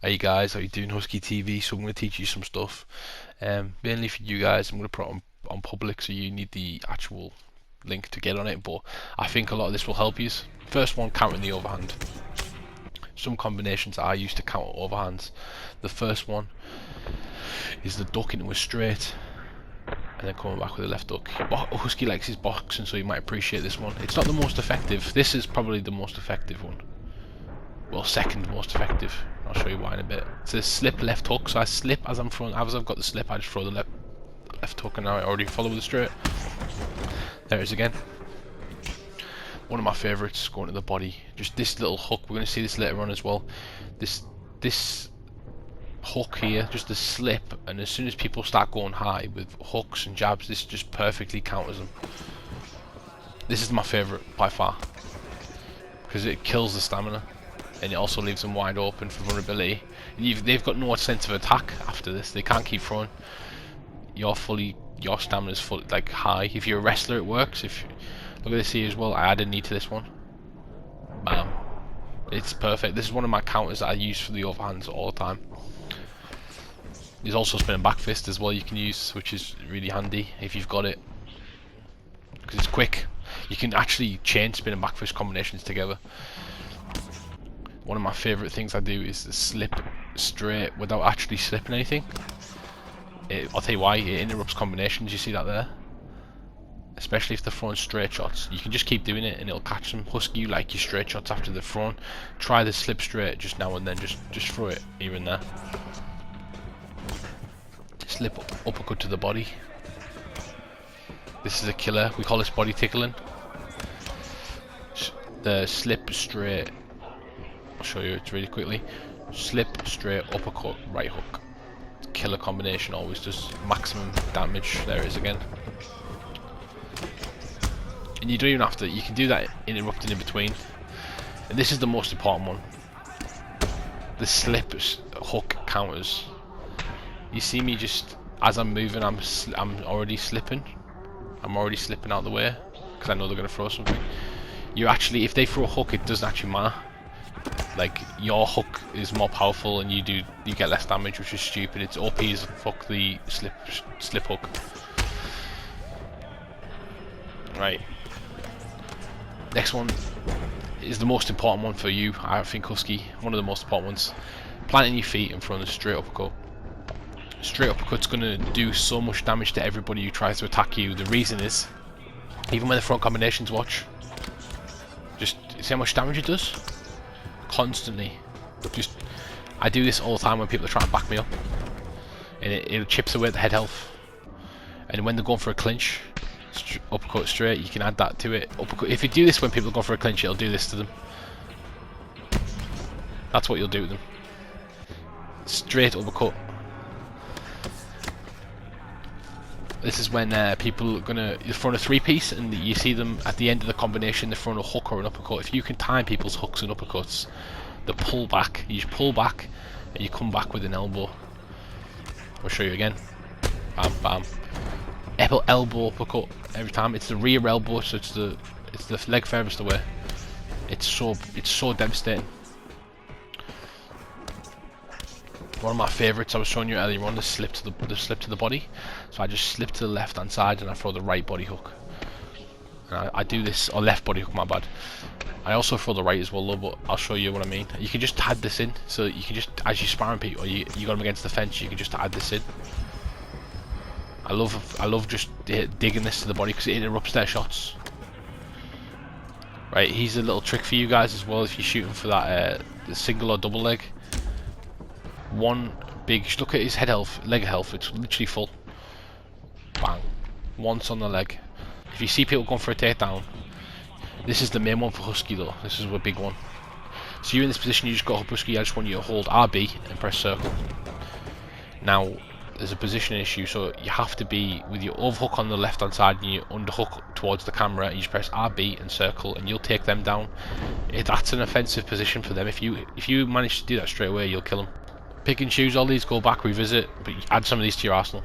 Hey guys, how you doing? Husky TV. So I'm going to teach you some stuff. Mainly for you guys. I'm going to put it on public, so you need the actual link to get on it. But I think a lot of this will help you. First one, counting the overhand. Some combinations I use to counter overhands. The first one is the duck into a straight, and then coming back with a left duck. Husky likes his boxing, so you might appreciate this one. It's not the most effective. This is probably the most effective one. Well, second most effective. I'll show you why in a bit. It's a slip left hook, so I slip as I'm throwing. As I've got the slip, I just throw the left hook, and now I already follow with the straight. There it is again. One of my favourites, going to the body. Just this little hook. We're going to see this later on as well. This hook here, just a slip, and as soon as people start going high with hooks and jabs, this just perfectly counters them. This is my favourite by far because it kills the stamina. And it also leaves them wide open for vulnerability. And they've got no sense of attack after this. They can't keep throwing. Your stamina's fully like high. If you're a wrestler, it works. Look at this here as well. I added knee to this one. Bam! It's perfect. This is one of my counters that I use for the overhands all the time. There's also spinning back fist as well you can use, which is really handy if you've got it, because it's quick. You can actually chain spinning back fist combinations together. One of my favourite things I do is to slip straight without actually slipping anything. I'll tell you why, it interrupts combinations, you see that there? Especially if they're throwing straight shots. You can just keep doing it and it'll catch them. Husky, you like your straight shots after they're thrown. Try the slip straight just now and then, just throw it here and there. Slip uppercut to the body. This is a killer, we call this body tickling. The slip straight, I'll show you it really quickly. Slip, straight, uppercut, right hook. Killer combination, always does maximum damage. There it is again. And you don't even have to, you can do that interrupting in between. And this is the most important one. The slip hook counters. You see me just, as I'm moving, I'm already slipping. I'm already slipping out of the way, because I know they're going to throw something. You actually, if they throw a hook, it doesn't actually matter. Like, your hook is more powerful and you get less damage, which is stupid. It's OP as fuck, the slip hook. Right. Next one is the most important one for you, I think, Husky. One of the most important ones. Planting your feet and throwing a straight uppercut. Straight uppercut's going to do so much damage to everybody who tries to attack you. The reason is, even when they're throwing combinations, watch. Just see how much damage it does? Constantly. I do this all the time when people are trying to back me up, and it chips away at the head health. And when they're going for a clinch, uppercut straight, you can add that to it. Uppercut. If you do this when people go for a clinch, it'll do this to them. That's what you'll do to them. Straight uppercut. This is when people are you're throwing a three-piece and you see them at the end of the combination, they're throwing a hook or an uppercut. If you can time people's hooks and uppercuts, the pull back, you just pull back and you come back with an elbow. I'll show you again. Bam, bam. Elbow uppercut every time. It's the rear elbow, so it's the leg furthest away. It's so devastating. One of my favourites I was showing you earlier on, the slip to the body. So I just slip to the left hand side and I throw the right body hook. And I do this, or left body hook, my bad. I also throw the right as well though, but I'll show you what I mean. You can just add this in, so you can just, as you sparring people, or you got them against the fence, you can just add this in. I love just digging this to the body because it interrupts their shots. Right, here's a little trick for you guys as well if you're shooting for that the single or double leg. One big, look at his head health, leg health, it's literally full. Bang. Once on the leg. If you see people going for a takedown, this is the main one for Husky though, this is a big one. So you're in this position, you just got up Husky, I just want you to hold RB and press circle. Now, there's a position issue, so you have to be with your overhook on the left hand side and your underhook towards the camera, and you just press RB and circle and you'll take them down. That's an offensive position for them. If you manage to do that straight away, you'll kill them. Pick and choose all these, go back, revisit, but add some of these to your arsenal.